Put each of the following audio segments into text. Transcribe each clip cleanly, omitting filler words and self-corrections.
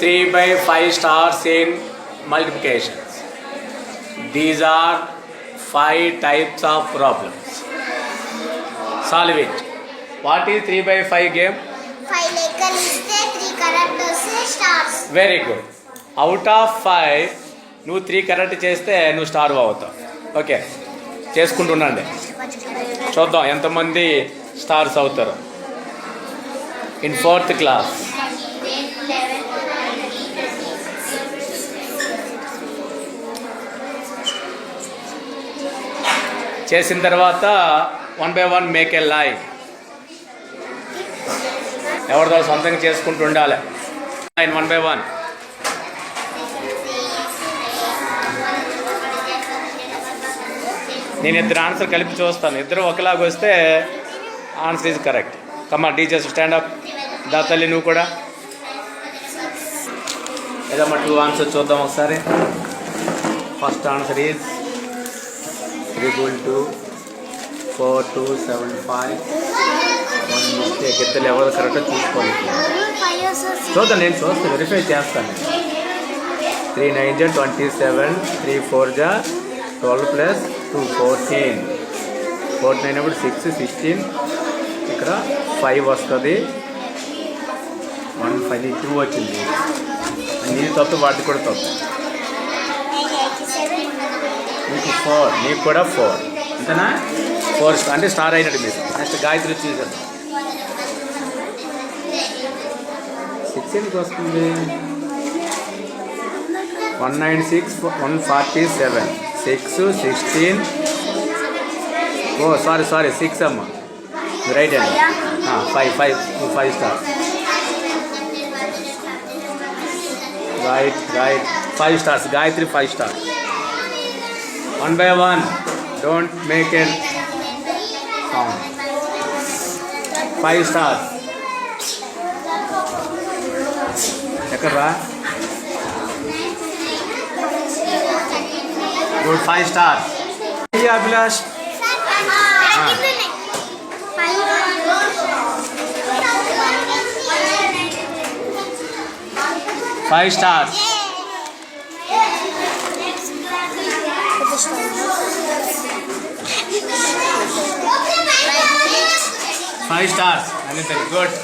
3 by 5 stars in multiplications. These are 5 types of problems. Solve it. What is 3 by 5 game? 5 లెక్కలు ఇస్తే 3 correct వస్తే stars. Very good. Out of 5 నువ్వు 3 correct చేస్తే నువ్వు star అవుతావు. Okay, చేసుకుంటుండండి. చూద్దాం ఎంతమంది స్టార్స్ అవుతారు. ఇన్ 4th క్లాస్ చేసిన తర్వాత 1 by 1 మేక్ ఏ లైన్. ఎవరిదో సొంతంగా చేసుకుంటూ ఉండాలి. 1 by 1. నేను ఇద్దరు ఆన్సర్ కలిపి చూస్తాను. ఇద్దరు ఒకలాగా వస్తే ఆన్సర్ ఈజ్ కరెక్ట్. కమ్మా టీచర్స్ స్టాండ్ అప్. దా తల్లి నువ్వు కూడా ఏదమ్మా 2 ఆన్సర్ చూద్దాం ఒకసారి. First answer is 3 4 2 7 5. 1 మిస్టేక్. ఇద్దరు ఎవరు కరెక్ట్గా చూసుకోవాలి. చూద్దాం, నేను చూస్తాను, వెరిఫై చేస్తాను. 3 9 27, 3 4 12 ప్లస్ 2 14. 4 9 అప్పుడు 6 16. ఇక్కడ 5 వస్తుంది. 1 5 2 వచ్చింది. నీది తప్పు, వాటి కూడా తప్పు. నీకు 4, నీకు కూడా 4. అంతేనా? 4 అంటే స్టార్ అయినట్టు మీరు. నెక్స్ట్ గాయత్రి చూసారు. 6 ఎందుకు వస్తుంది? 196 147 6 16. ఓ సారీ 6 అమ్మ, రైట్ అండి. 5 star. Right 5 stars. Gayatri 5 star. 1 by 1. Don't make a sound. 5 stars. ఎక్కడ్రా? Good. 5 stars. Abhilash 5 stars. 5 stars. Anita good.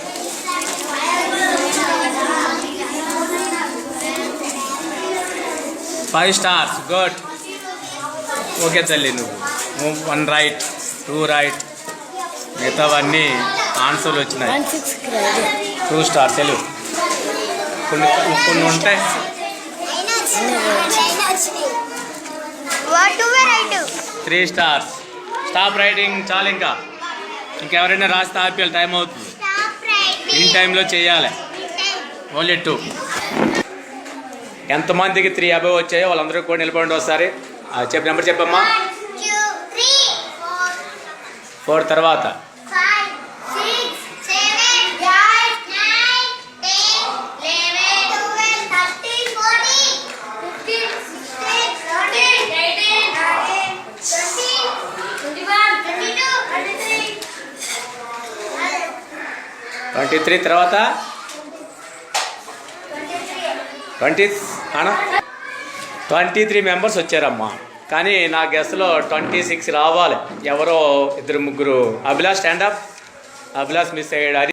5 stars. Good. Okay తల్లి, నువ్వు 1 రైట్ 2 రైట్. మిగతావన్నీ ఆన్సర్లు వచ్చినాయి. 2 స్టార్స్. తెలుగు కొన్ని ఉంటాయి. 3 స్టార్స్. స్టాప్ రైటింగ్ చాలు. ఇంకెవరైనా రాస్తే ఆపేయాలి, టైం అవుతుంది. ఇన్ టైంలో చేయాలి. ఓన్లీ 2. ఎంతమందికి 3 అబవ్ వచ్చాయో వాళ్ళందరూ కూడా నిలబడండి ఒకసారి. చెప్పు, నెంబర్ చెప్పమ్మా. 4 తర్వాత 23 తర్వాత 23 మెంబర్స్ వచ్చారమ్మా. కానీ నా గెస్ట్లో 26 రావాలి. ఎవరో 2 3. అభిలాష్ స్టాండప్. అభిలాష్ మిస్ అయ్యాడు. అది